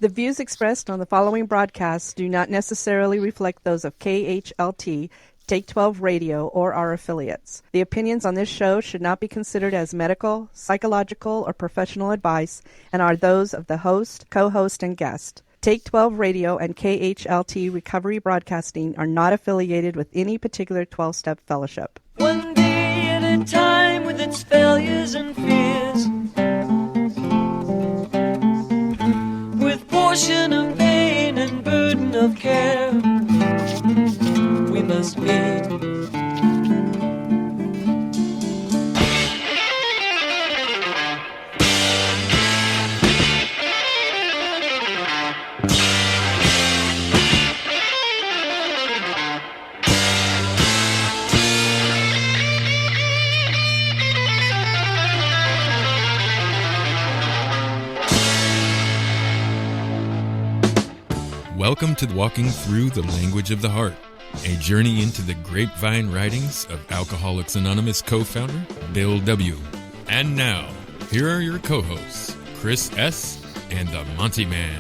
The views expressed on the following broadcasts do not necessarily reflect those of KHLT, Take 12 Radio, or our affiliates. The opinions on this show should not be considered as medical, psychological, or professional advice and are those of the host, co-host, and guest. Take 12 Radio and KHLT Recovery Broadcasting are not affiliated with any particular 12-step fellowship. One day at a time with its failures and fears, with portion of pain and burden of care, we must meet. Welcome to Walking Through the Language of the Heart, a journey into the Grapevine writings of Alcoholics Anonymous co-founder Bill W. And now, here are your co-hosts, Chris S. and the Monty'man.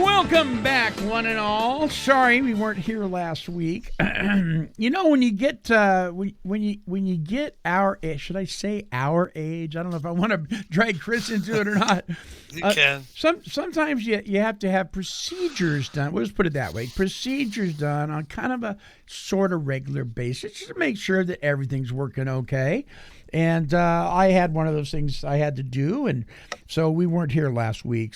Welcome back, one and all. Sorry we weren't here last week. You know, when you get when you get our age, should I say our age? I don't know if I want to drag Chris into it or not. You can. Sometimes you have to have procedures done. We'll just put it that way: procedures done on kind of a sort of regular basis, just to make sure that everything's working okay. And I had one of those things I had to do, and so we weren't here last week.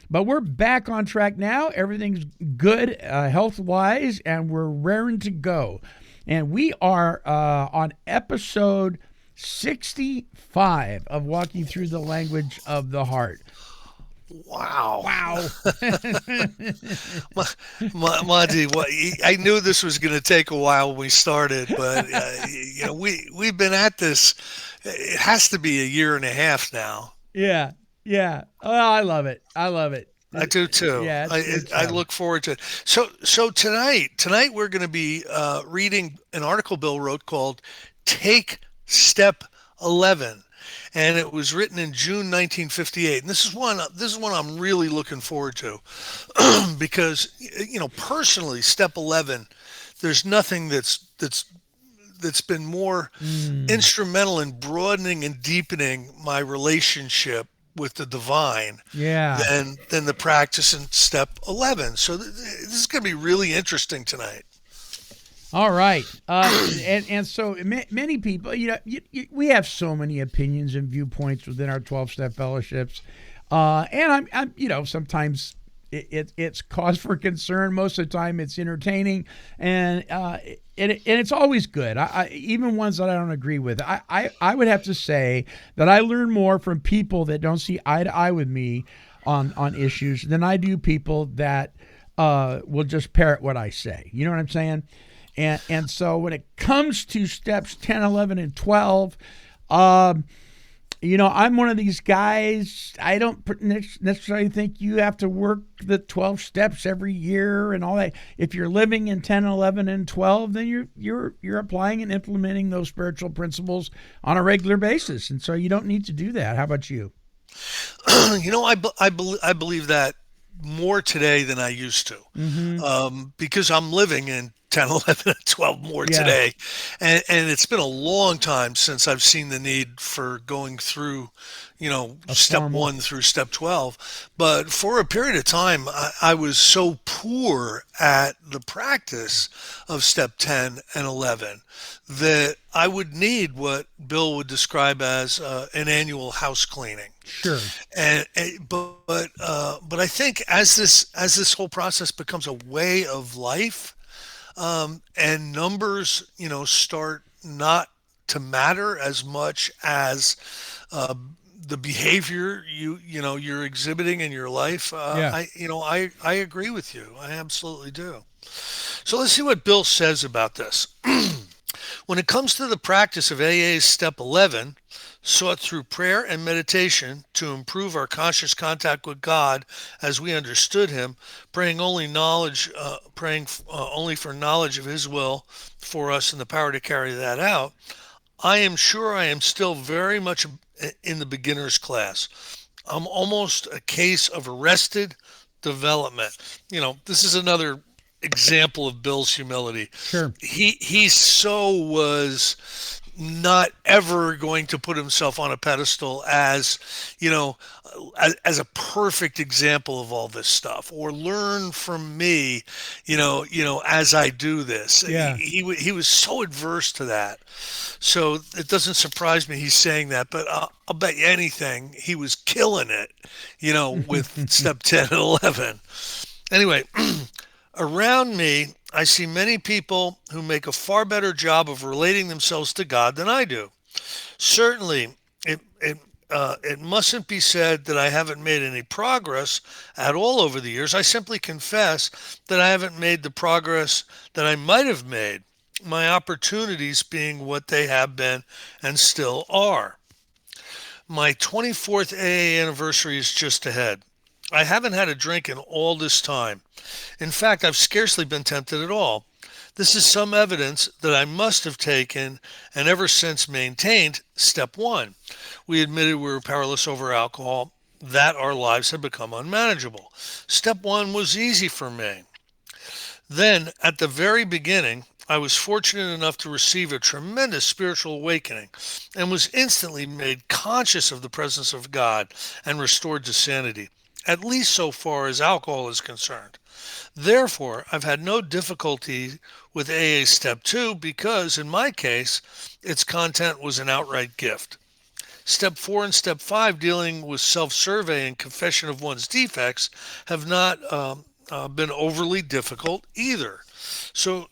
But we're back on track now. Everything's good health-wise, and we're raring to go. And we are on episode 65 of Walking Through the Language of the Heart. Wow. Monty, I knew this was going to take a while when we started, but we've been at this. It has to be a year and a half now. Yeah. Oh, I love it. I do too. Yeah, I look forward to it. So tonight we're going to be reading an article Bill wrote called "Take Step 11." And it was written in June 1958. And this is one I'm really looking forward to because, personally, step 11, there's nothing that's been more instrumental in broadening and deepening my relationship with the divine than the practice in step 11. So this is going to be really interesting tonight. All right, and so many people, we have so many opinions and viewpoints within our 12-step fellowships, and I'm sometimes it's cause for concern. Most of the time, it's entertaining, and it's always good. Even ones that I don't agree with, I would have to say that I learn more from people that don't see eye to eye with me on issues than I do people that will just parrot what I say. You know what I'm saying? And so when it comes to steps 10, 11, and 12, I'm one of these guys. I don't necessarily think you have to work the 12 steps every year and all that. If you're living in 10, 11, and 12, then you're applying and implementing those spiritual principles on a regular basis. And so you don't need to do that. How about you? I believe that more today than I used to, because I'm living in 10, 11, and 12 more today. And it's been a long time since I've seen the need for going through, step 1 through step 12. But for a period of time, I was so poor at the practice of step 10 and 11 that I would need what Bill would describe as an annual house cleaning. Sure. But I think as this whole process becomes a way of life, and numbers, start not to matter as much as the behavior you're exhibiting in your life. I agree with you. I absolutely do. So let's see what Bill says about this. When it comes to the practice of AA's step 11, sought through prayer and meditation to improve our conscious contact with God as we understood Him, praying only for knowledge of His will for us and the power to carry that out, I am sure I am still very much in the beginner's class. I'm almost a case of arrested development. This is another example of Bill's humility. Sure. He so was not ever going to put himself on a pedestal as, as a perfect example of all this stuff, or learn from me, as I do this. Yeah. He was so adverse to that. So it doesn't surprise me he's saying that, but I'll bet you anything he was killing it, with step 10 and 11. Anyway, around me, I see many people who make a far better job of relating themselves to God than I do. Certainly, it mustn't be said that I haven't made any progress at all over the years. I simply confess that I haven't made the progress that I might have made, my opportunities being what they have been and still are. My 24th AA anniversary is just ahead. I haven't had a drink in all this time. In fact, I've scarcely been tempted at all. This is some evidence that I must have taken and ever since maintained step 1. We admitted we were powerless over alcohol, that our lives had become unmanageable. Step 1 was easy for me. Then, at the very beginning, I was fortunate enough to receive a tremendous spiritual awakening and was instantly made conscious of the presence of God and restored to sanity, at least so far as alcohol is concerned. Therefore, I've had no difficulty with AA Step 2 because, in my case, its content was an outright gift. Step 4 and Step 5, dealing with self-survey and confession of one's defects, have not been overly difficult either. So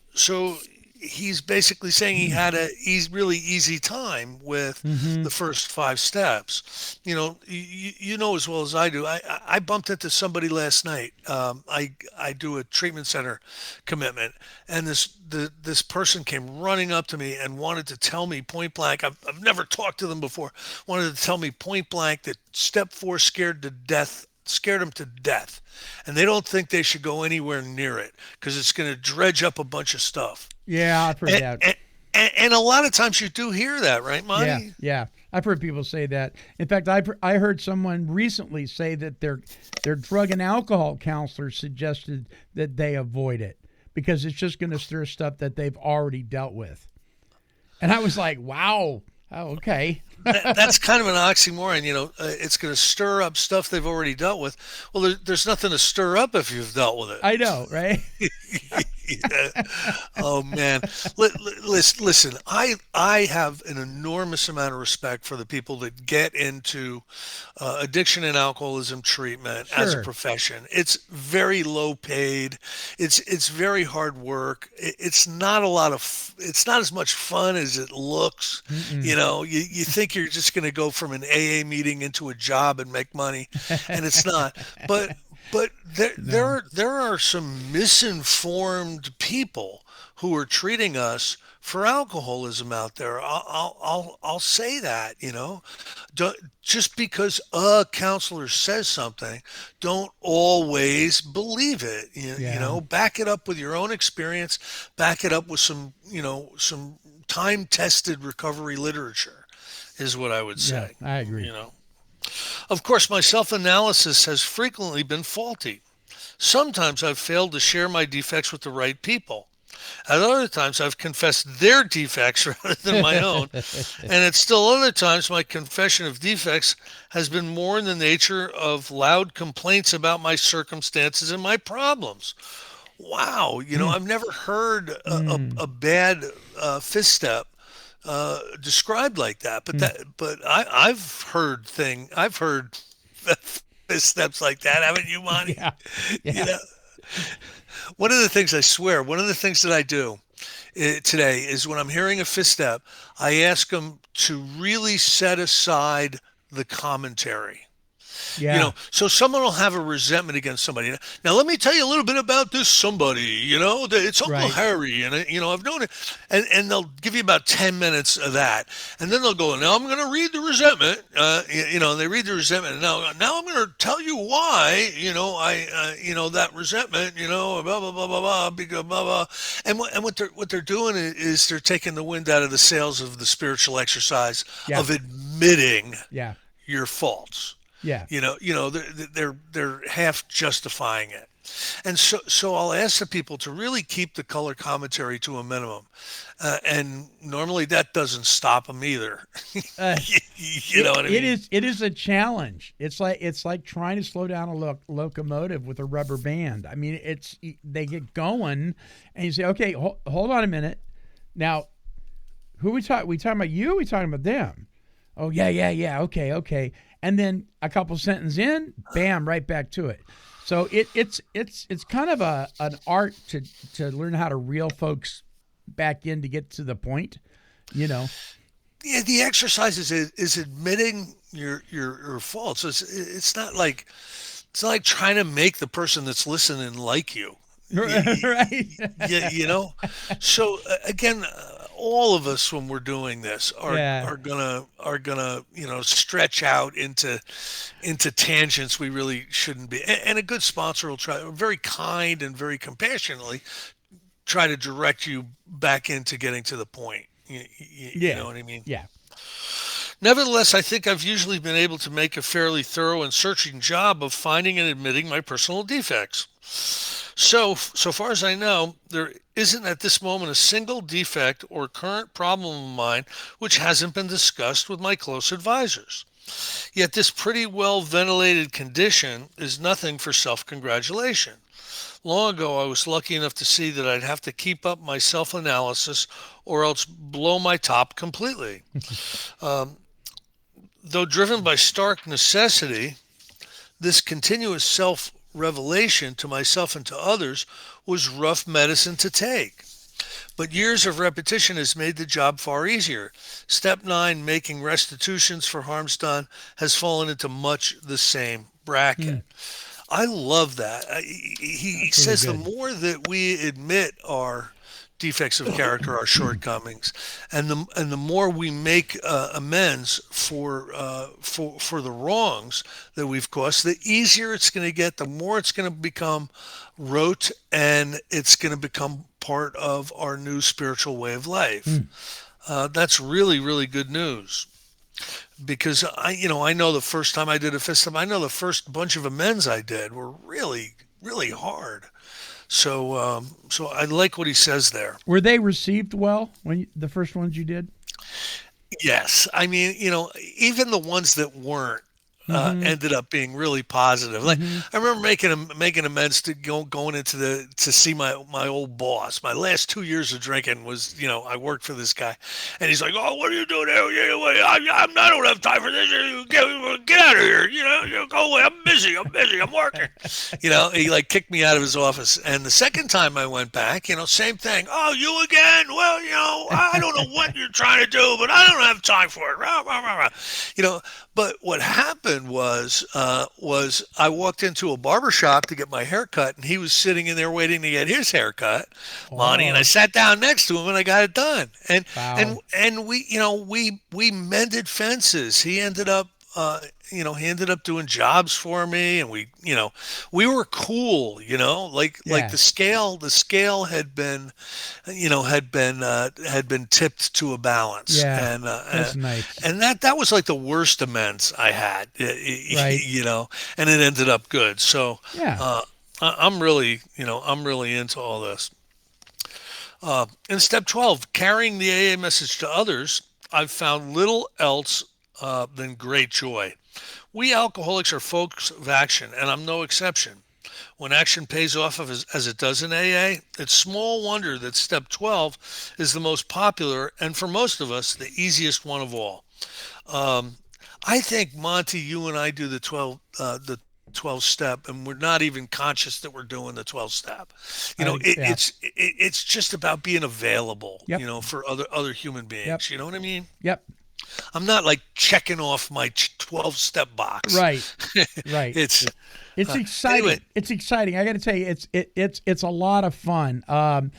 he's basically saying he had a really easy time with the first 5 steps. You know as well as I do. I bumped into somebody last night. I do a treatment center commitment, and this person came running up to me and wanted to tell me point blank. I've never talked to them before. Wanted to tell me point blank that step 4 scared them to death, and they don't think they should go anywhere near it because it's going to dredge up a bunch of stuff. Yeah, I've heard that. And a lot of times you do hear that, right, Monty? Yeah. I've heard people say that. In fact, I heard someone recently say that their drug and alcohol counselor suggested that they avoid it because it's just going to stir stuff that they've already dealt with. And I was like, wow. Oh, okay. That's kind of an oxymoron. It's going to stir up stuff they've already dealt with. Well, there's nothing to stir up if you've dealt with it. I know, right? Yeah. Oh man, listen. I have an enormous amount of respect for the people that get into addiction and alcoholism treatment as a profession. It's very low paid. It's very hard work. It's not it's not as much fun as it looks. You think you're just going to go from an AA meeting into a job and make money, and it's not. But there are some misinformed people who are treating us for alcoholism out there. I'll say that, just because a counselor says something, don't always believe it. Back it up with your own experience, back it up with some time-tested recovery literature is what I would say. Yeah, I agree. Of course, my self-analysis has frequently been faulty. Sometimes I've failed to share my defects with the right people. At other times, I've confessed their defects rather than my own. And at still other times, my confession of defects has been more in the nature of loud complaints about my circumstances and my problems. Wow. I've never heard a bad fifth step described like that, but I've heard steps like that, haven't you, Monty? Yeah. One of the things that I do today is when I'm hearing a fifth step, I ask them to really set aside the commentary. Yeah. So someone will have a resentment against somebody. Now, let me tell you a little bit about this somebody, it's Uncle Harry, and, I've known it. And they'll give you about 10 minutes of that. And then they'll go, now I'm going to read the resentment, and they read the resentment. And now I'm going to tell you why, that resentment, blah, blah, blah, blah, blah, blah, blah. And what they're doing is they're taking the wind out of the sails of the spiritual exercise of admitting admitting Yeah. your faults. Yeah. They're half justifying it. And so I'll ask the people to really keep the color commentary to a minimum. And normally that doesn't stop them either. Uh, You know what I mean? It is a challenge. It's like trying to slow down a locomotive with a rubber band. I mean, they get going, and you say, okay, hold on a minute. Now, who we talking about you? We talking about them? Oh yeah. Okay. And then a couple sentences in, bam, right back to it. So it's kind of an art to learn how to reel folks back in to get to the point, Yeah, the exercise is admitting your faults. It's not like trying to make the person that's listening like you. right? Yeah. So again, all of us when we're doing this Yeah. are gonna stretch out into tangents we really shouldn't be. And a good sponsor will try very kind and very compassionately try to direct you back into getting to the point. You know what I mean? Yeah. Nevertheless, I think I've usually been able to make a fairly thorough and searching job of finding and admitting my personal defects. So far as I know, there isn't at this moment a single defect or current problem of mine which hasn't been discussed with my close advisors. Yet this pretty well ventilated condition is nothing for self-congratulation. Long ago, I was lucky enough to see that I'd have to keep up my self-analysis or else blow my top completely. Though driven by stark necessity, this continuous self-revelation to myself and to others was rough medicine to take. But years of repetition has made the job far easier. Step 9, making restitutions for harms done, has fallen into much the same bracket. I love that. He says the more that we admit our defects of character, our shortcomings, and the more we make amends for the wrongs that we've caused, the easier it's going to get. The more it's going to become rote, and it's going to become part of our new spiritual way of life. That's really, really good news. Because I know the first time I did a fist up, I know the first bunch of amends I did were really, really hard. So I like what he says there. Were they received well the first ones you did? Yes, I mean, even the ones that weren't ended up being really positive. Like I remember making amends to going to see my old boss. My last 2 years of drinking was, I worked for this guy, and he's like, "Oh, what are you doing there? I don't have time for this. Get out of here. Go away. I'm busy. I'm working." He like kicked me out of his office. And the second time I went back, same thing. "Oh, you again? Well, I don't know what you're trying to do, but I don't have time for it." But what happened was I walked into a barber shop to get my hair cut, and he was sitting in there waiting to get his haircut, Monty, and I sat down next to him and I got it done. And and we mended fences. He ended up doing jobs for me, and we were cool, like the scale had been tipped to a balance. Yeah, and that's nice. And that was like the worst amends I had, Right. And it ended up good. So Yeah. I'm really into all this. In step 12, carrying the AA message to others, I've found little else than great joy. We alcoholics are folks of action, and I'm no exception. When action pays off as it does in AA, it's small wonder that step 12 is the most popular and for most of us the easiest one of all. I think, Monty, you and I do the 12 step, and we're not even conscious that we're doing the 12 step. It's just about being available, Yep. for other human beings. Yep. You know what I mean? Yep. I'm not like checking off my 12 step box. Right. Right. It's exciting. anyway. It's exciting. I got to tell you, it's a lot of fun. I'm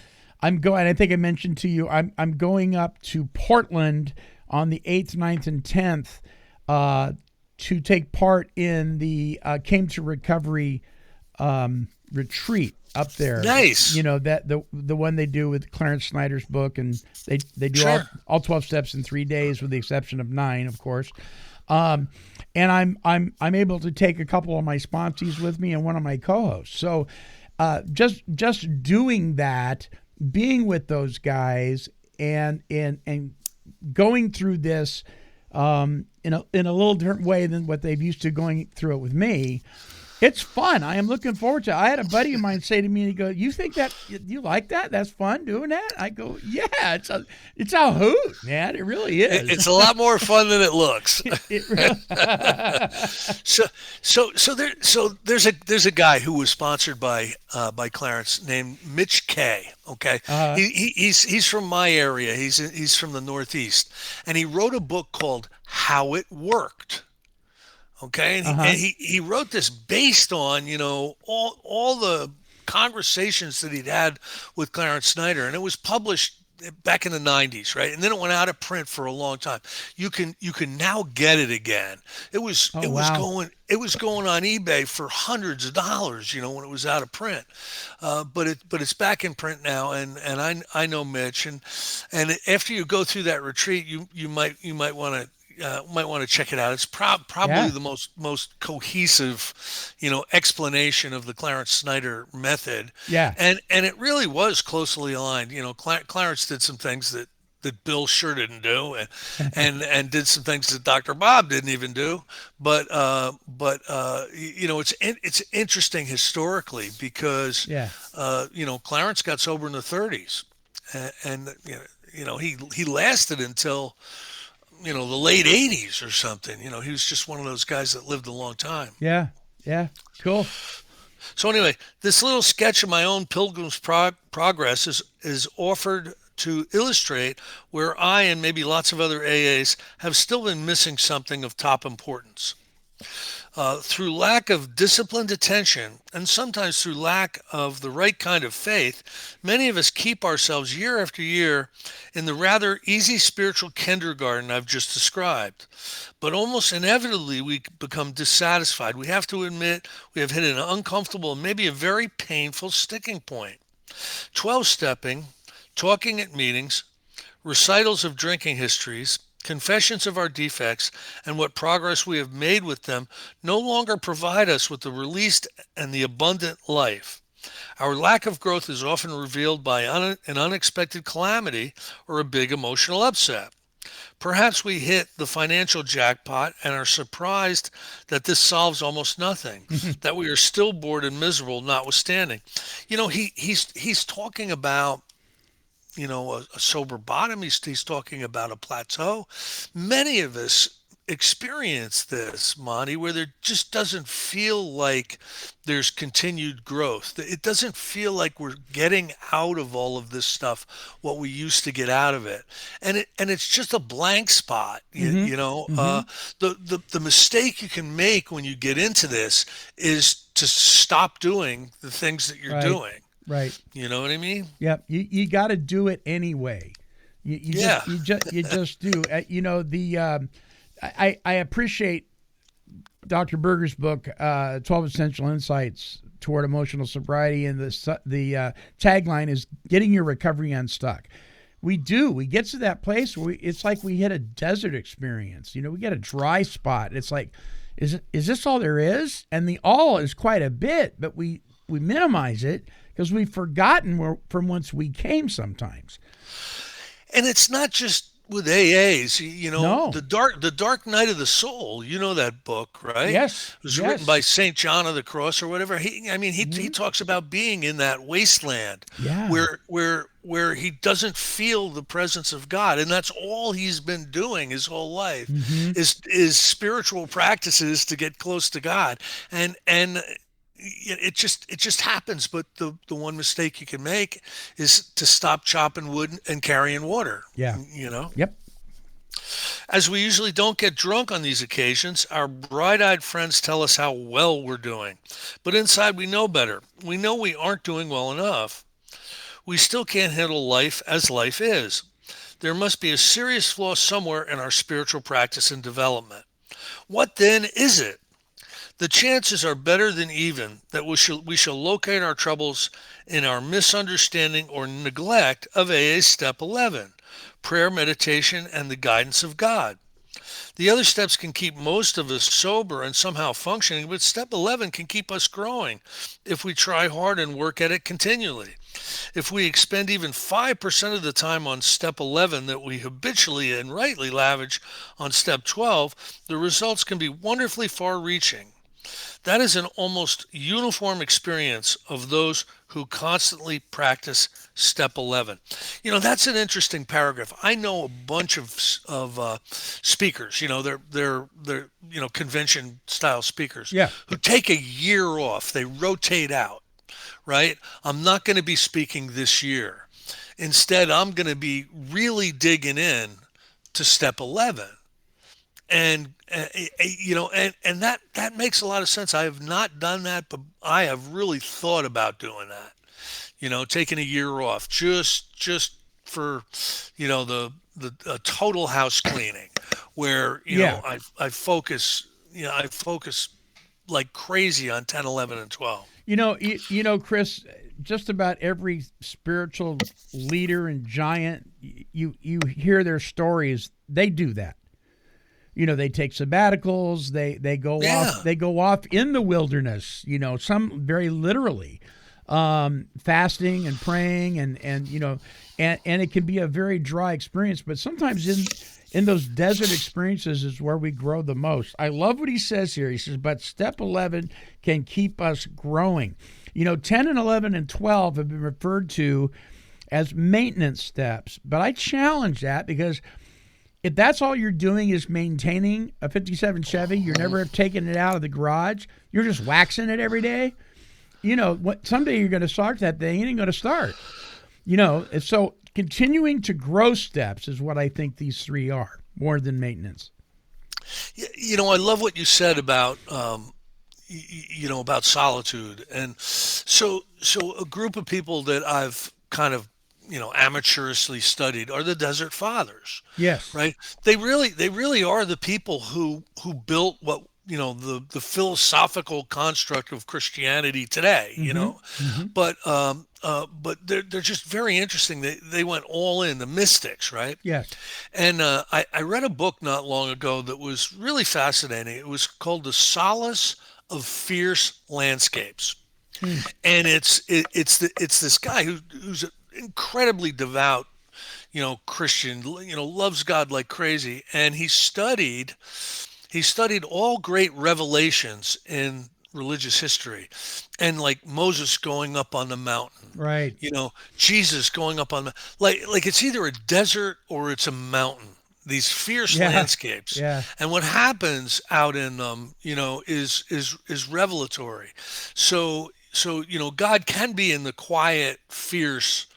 going. I think I mentioned to you, I'm going up to Portland on the 8th, 9th, and 10th to take part in the Came to Recovery retreat up there. Nice. That the one they do with Clarence Snyder's book, and they do Sure. all 12 steps in 3 days, with the exception of 9, of course. And I'm able to take a couple of my sponsees with me and one of my co-hosts. So just doing that, being with those guys, and going through this in a little different way than what they've used to going through it with me. It's fun. I am looking forward to it. I had a buddy of mine say to me, he goes, "You think that you like that? That's fun doing that?" I go, "Yeah, it's a hoot, man. It really is. It's a lot more fun than it looks. It really, So there's a guy who was sponsored by Clarence named Mitch K. Okay, he's from my area. He's from the Northeast, and he wrote a book called How It Worked. Okay, and he wrote this based on all the conversations that he'd had with Clarence Snyder, and it was published back in the 90s, right? And then it went out of print for a long time. You can now get it again. It was going on eBay for hundreds of dollars, when it was out of print. But it's back in print now, and I know Mitch, and after you go through that retreat, you might want to check it out. It's probably the most cohesive, explanation of the Clarence Snyder method. Yeah. And it really was closely aligned. Clarence did some things that Bill sure didn't do, and did some things that Dr. Bob didn't even do. But it's interesting historically because Clarence got sober in the 30s, and he lasted until the late 80s or something. He was just one of those guys that lived a long time. Yeah. Cool. So anyway, this little sketch of my own Pilgrim's Progress is offered to illustrate where I and maybe lots of other AAs have still been missing something of top importance. Through lack of disciplined attention, and sometimes through lack of the right kind of faith, many of us keep ourselves year after year in the rather easy spiritual kindergarten I've just described. But almost inevitably, we become dissatisfied. We have to admit we have hit an uncomfortable and maybe a very painful sticking point. 12-stepping, talking at meetings, recitals of drinking histories, confessions of our defects, and what progress we have made with them no longer provide us with the released and the abundant life. Our lack of growth is often revealed by an unexpected calamity or a big emotional upset. Perhaps we hit the financial jackpot and are surprised that this solves almost nothing, that we are still bored and miserable notwithstanding. He's talking about a sober bottom. He's talking about a plateau. Many of us experience this, Monty, where there just doesn't feel like there's continued growth. It doesn't feel like we're getting out of all of this stuff what we used to get out of it, and it's just a blank spot. The mistake you can make when you get into this is to stop doing the things that you're doing. Right. You know what I mean? Yep. You got to do it anyway. You just do. I appreciate Dr. Berger's book, 12 Essential Insights Toward Emotional Sobriety, and the tagline is "Getting Your Recovery Unstuck." We get to that place where it's like we hit a desert experience. We get a dry spot. It's like, is this all there is? And the all is quite a bit, but we minimize it because we've forgotten from whence we came sometimes. And it's not just with AAs, No. the dark night of the soul. You know that book, right? Yes. It was written by St. John of the Cross or whatever. He talks about being in that wasteland, where he doesn't feel the presence of God, and that's all he's been doing his whole life is spiritual practices to get close to God, and it just happens. But the one mistake you can make is to stop chopping wood and carrying water. Yeah. Yep. As we usually don't get drunk on these occasions, our bright-eyed friends tell us how well we're doing. But inside we know better. We know we aren't doing well enough. We still can't handle life as life is. There must be a serious flaw somewhere in our spiritual practice and development. What then is it? The chances are better than even that we shall locate our troubles in our misunderstanding or neglect of AA Step 11, prayer, meditation, and the guidance of God. The other steps can keep most of us sober and somehow functioning, but step 11 can keep us growing if we try hard and work at it continually. If we expend even 5% of the time on step 11 that we habitually and rightly lavish on step 12, the results can be wonderfully far reaching. That is an almost uniform experience of those who constantly practice step 11. That's an interesting paragraph. I know a bunch of speakers. They're convention style speakers Yeah. who take a year off. They rotate out. Right? I'm not going to be speaking this year. Instead, I'm going to be really digging in to step 11. And and that makes a lot of sense. I have not done that, but I have really thought about doing that. Taking a year off just for the total house cleaning, where Yeah. I focus like crazy on 10, 11, and 12. Chris, just about every spiritual leader and giant, you hear their stories. They do that. They take sabbaticals. They go Yeah. off. They go off in the wilderness. Some very literally, fasting and praying, and it can be a very dry experience. But sometimes in those desert experiences is where we grow the most. I love what he says here. He says, but step 11 can keep us growing. 10 and 11 and 12 have been referred to as maintenance steps. But I challenge that, because if that's all you're doing is maintaining a 57 Chevy, you're never taking it out of the garage, you're just waxing it every day, someday you're going to start that thing, it ain't going to start. So continuing to grow steps is what I think these three are, more than maintenance. I love what you said about about solitude, and so a group of people that I've kind of amateurishly studied are the Desert Fathers. Yes. Right? They really are the people who built what the philosophical construct of Christianity today. But they're just very interesting. They went all in, the mystics, right? Yes. And I read a book not long ago that was really fascinating. It was called The Solace of Fierce Landscapes. And it's this guy who's an incredibly devout, Christian, loves God like crazy, and he studied all great revelations in religious history, and like Moses going up on the mountain, Right. Jesus going up on the, like it's either a desert or it's a mountain. These fierce landscapes, Yeah. and what happens out in them, is revelatory. So God can be in the quiet, fierce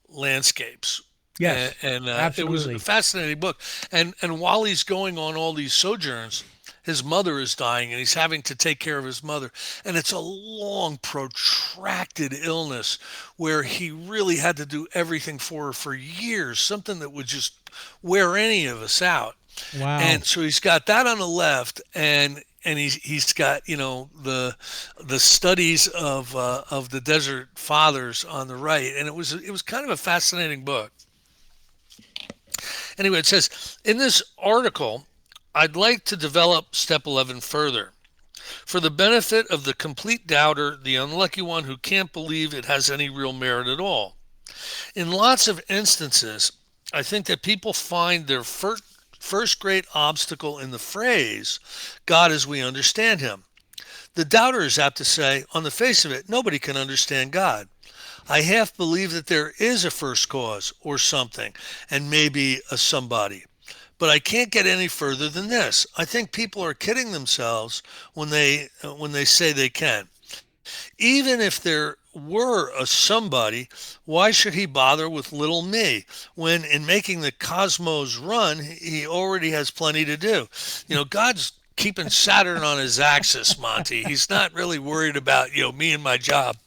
landscapes. Yes. And it was absolutely. a fascinating book. And while he's going on all these sojourns, his mother is dying, and he's having to take care of his mother. And it's a long, protracted illness where he really had to do everything for her for years, something that would just wear any of us out. Wow. And so he's got that on the left, and he's got the studies of the Desert Fathers on the right, and it was kind of a fascinating book. Anyway, it says in this article, I'd like to develop step 11 further for the benefit of the complete doubter, the unlucky one who can't believe it has any real merit at all. In lots of instances, I think that people find their first great obstacle in the phrase, God as we understand him. The doubter is apt to say, on the face of it, nobody can understand God. I half believe that there is a first cause or something, and maybe a somebody. But I can't get any further than this. I think people are kidding themselves when they say they can. Even if there were a somebody, why should he bother with little me when in making the cosmos run, he already has plenty to do? God's keeping Saturn on his axis, Monty. He's not really worried about, me and my job.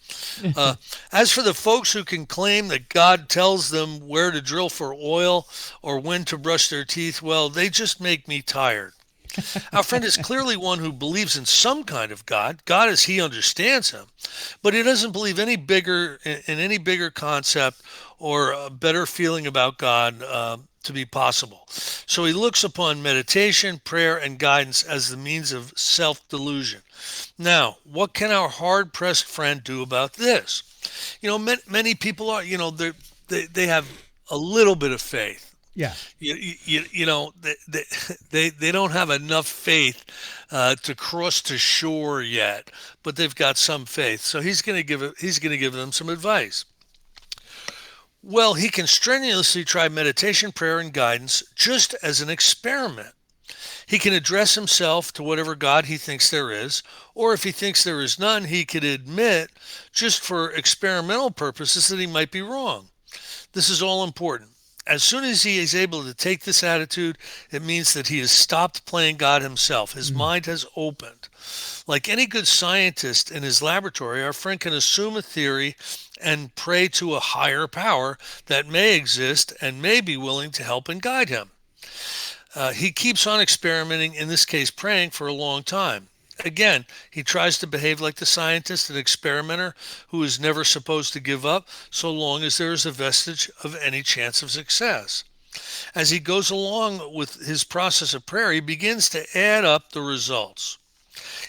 As for the folks who can claim that God tells them where to drill for oil or when to brush their teeth, well, they just make me tired. Our friend is clearly one who believes in some kind of God, God as he understands him, but he doesn't believe in any bigger concept or a better feeling about God to be possible. So he looks upon meditation, prayer, and guidance as the means of self-delusion. Now, what can our hard-pressed friend do about this? Many people are, they have a little bit of faith. Yeah. They don't have enough faith to cross to shore yet, but they've got some faith. So he's going to give them some advice. Well, he can strenuously try meditation, prayer, and guidance just as an experiment. He can address himself to whatever God he thinks there is, or if he thinks there is none, he could admit, just for experimental purposes, that he might be wrong. This is all important. As soon as he is able to take this attitude, it means that he has stopped playing God himself. His mind has opened. Like any good scientist in his laboratory, our friend can assume a theory and pray to a higher power that may exist and may be willing to help and guide him. He keeps on experimenting, in this case praying, for a long time. Again, he tries to behave like the scientist and experimenter who is never supposed to give up so long as there is a vestige of any chance of success. As he goes along with his process of prayer, he begins to add up the results.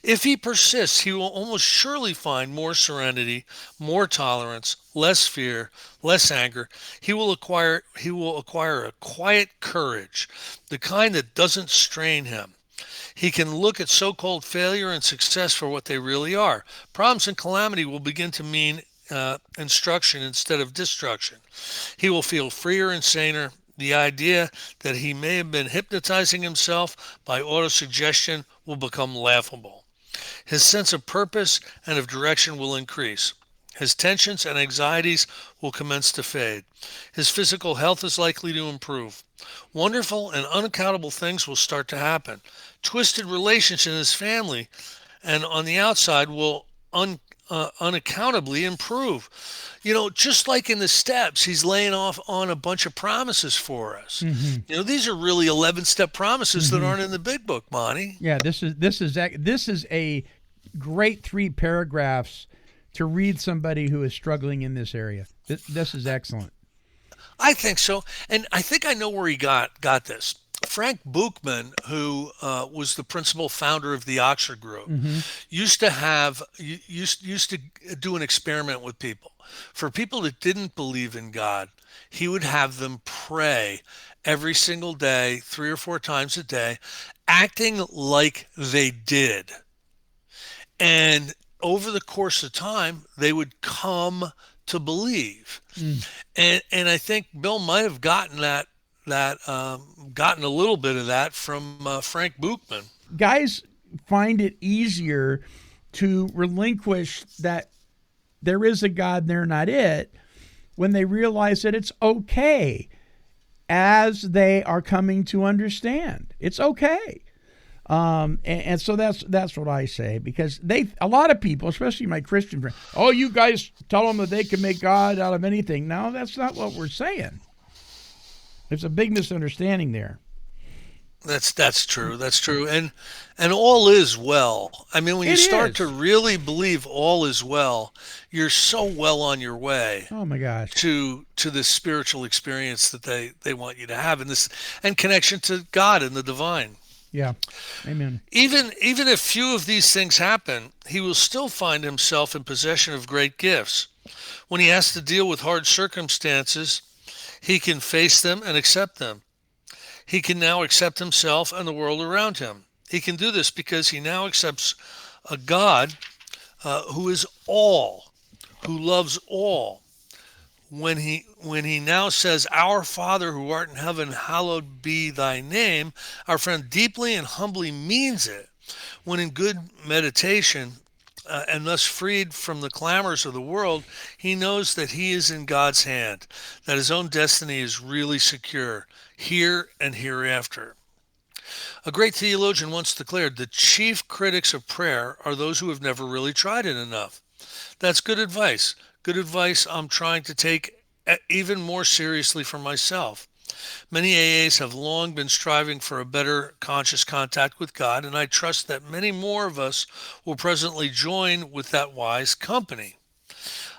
If he persists, he will almost surely find more serenity, more tolerance, less fear, less anger. He will acquire a quiet courage, the kind that doesn't strain him. He can look at so-called failure and success for what they really are. Problems and calamity will begin to mean instruction instead of destruction. He will feel freer and saner. The idea that he may have been hypnotizing himself by autosuggestion will become laughable. His sense of purpose and of direction will increase. His tensions and anxieties will commence to fade. His physical health is likely to improve. Wonderful and unaccountable things will start to happen. Twisted relations in his family and on the outside will unaccountably improve. Just like in the steps, he's laying off on a bunch of promises for us. These are really 11-step promises that aren't in the big book, Monty. Yeah, this is a great 3 paragraphs to read somebody who is struggling in this area. This is excellent. I think so, and I think I know where he got this. Frank Buchman, who was the principal founder of the Oxford Group, used to do an experiment with people. For people that didn't believe in God, he would have them pray every single day, 3 or 4 times a day, acting like they did. And over the course of time, they would come to believe. And I think Bill might have gotten gotten a little bit of that from Frank Buchman. Guys find it easier to relinquish that there is a God and they're not it when they realize that it's okay as they are coming to understand. It's okay. And so that's what I say, because a lot of people, especially my Christian friends, you guys tell them that they can make God out of anything. No, that's not what we're saying. There's a big misunderstanding there. That's true. That's true. And all is well. I mean, when you start to really believe all is well, you're so well on your way. Oh my gosh. To this spiritual experience that they want you to have, and connection to God and the divine. Yeah. Amen. Even if few of these things happen, he will still find himself in possession of great gifts. When he has to deal with hard circumstances, he can face them and accept them. He can now accept himself and the world around him. He can do this because he now accepts a God who is all, who loves all. When he now says, "Our Father who art in heaven, hallowed be thy name," our friend deeply and humbly means it. When in good meditation and thus freed from the clamors of the world, he knows that he is in God's hand, that his own destiny is really secure, here and hereafter. A great theologian once declared, "The chief critics of prayer are those who have never really tried it enough." That's good advice. Good advice I'm trying to take even more seriously for myself. Many AAs have long been striving for a better conscious contact with God, and I trust that many more of us will presently join with that wise company.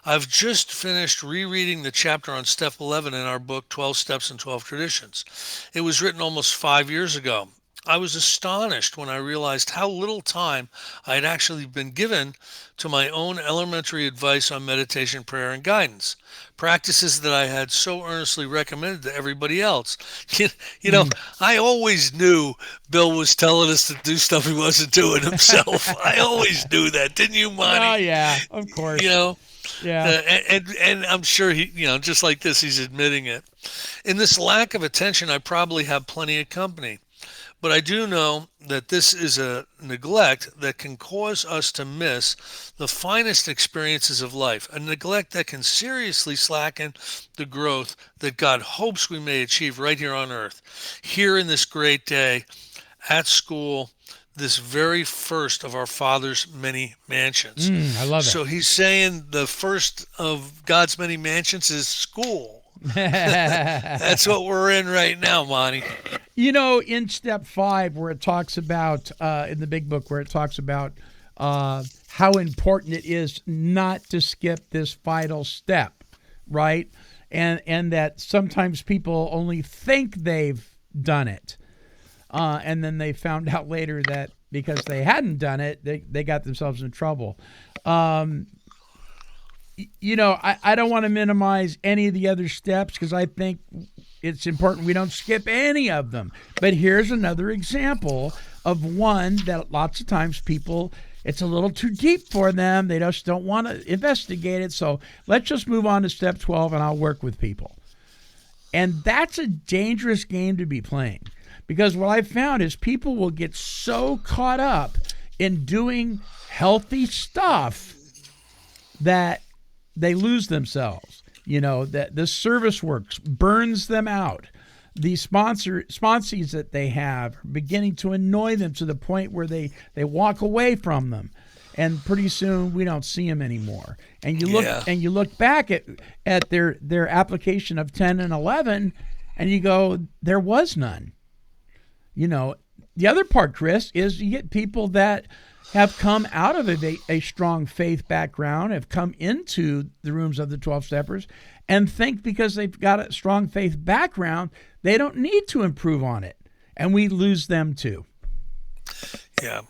I've just finished rereading the chapter on step 11 in our book, 12 Steps and 12 Traditions. It was written almost 5 years ago. I was astonished when I realized how little time I had actually been given to my own elementary advice on meditation, prayer, and guidance, practices that I had so earnestly recommended to everybody else. You know, I always knew Bill was telling us to do stuff he wasn't doing himself. I always knew that, didn't you, Monty? Oh yeah, of course. You know, Yeah. and I'm sure he, just like this, he's admitting it. In this lack of attention, I probably have plenty of company. But I do know that this is a neglect that can cause us to miss the finest experiences of life, a neglect that can seriously slacken the growth that God hopes we may achieve right here on earth, here in this great day, at school, this very first of our Father's many mansions. I love it. So he's saying the first of God's many mansions is school. That's what we're in right now, Monty. In step 5, where it talks about, in the big book, where it talks about how important it is not to skip this vital step, right? And that sometimes people only think they've done it. And then they found out later that because they hadn't done it, they got themselves in trouble. I don't want to minimize any of the other steps because I think it's important we don't skip any of them. But here's another example of one that lots of times people, it's a little too deep for them. They just don't want to investigate it. So let's just move on to step 12 and I'll work with people. And that's a dangerous game to be playing because what I've found is people will get so caught up in doing healthy stuff that they lose themselves. That the service works burns them out. The sponsees that they have are beginning to annoy them to the point where they walk away from them, and pretty soon we don't see them anymore. And you look back at their application of 10 and 11, and you go, there was none. The other part, Chris, is you get people that have come out of a strong faith background, have come into the rooms of the 12 steppers, and think because they've got a strong faith background, they don't need to improve on it. And we lose them too. Yeah.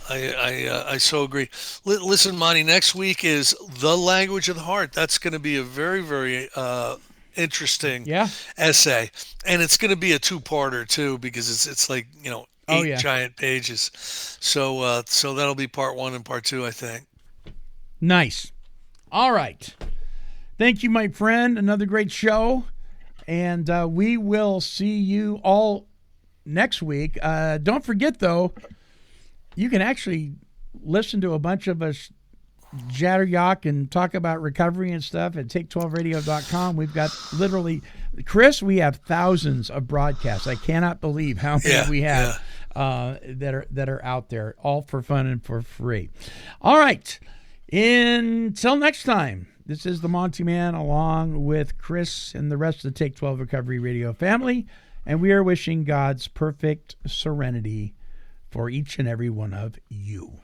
I so agree. Listen, Monty, next week is The Language of the Heart. That's going to be a very, very interesting essay. And it's going to be a two-parter too, because it's like, 8 giant pages. So that'll be part 1 and part 2, I think. Nice. All right. Thank you, my friend. Another great show. And we will see you all next week. Don't forget, though, you can actually listen to a bunch of us jatter-yak and talk about recovery and stuff at take12radio.com. We've got literally, Chris, we have thousands of broadcasts. I cannot believe how many we have that are out there, all for fun and for free. All right. Until next time, this is the Monty'man along with Chris and the rest of the Take 12 Recovery Radio family, and we are wishing God's perfect serenity for each and every one of you.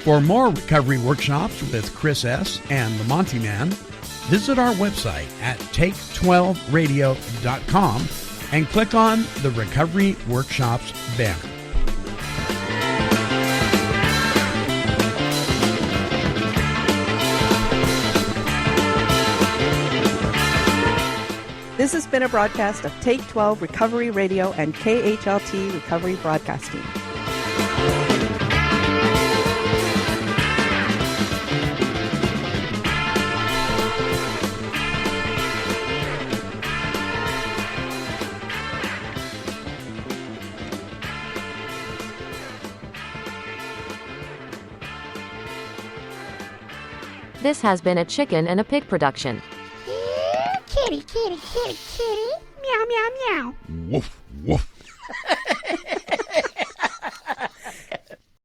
For more recovery workshops with Chris S. and the Monty'man, visit our website at take12radio.com and click on the Recovery Workshops banner. This has been a broadcast of Take 12 Recovery Radio and KHLT Recovery Broadcasting. This has been a Chicken and a Pig production. Kitty, kitty, kitty, kitty. Meow, meow, meow. Woof, woof.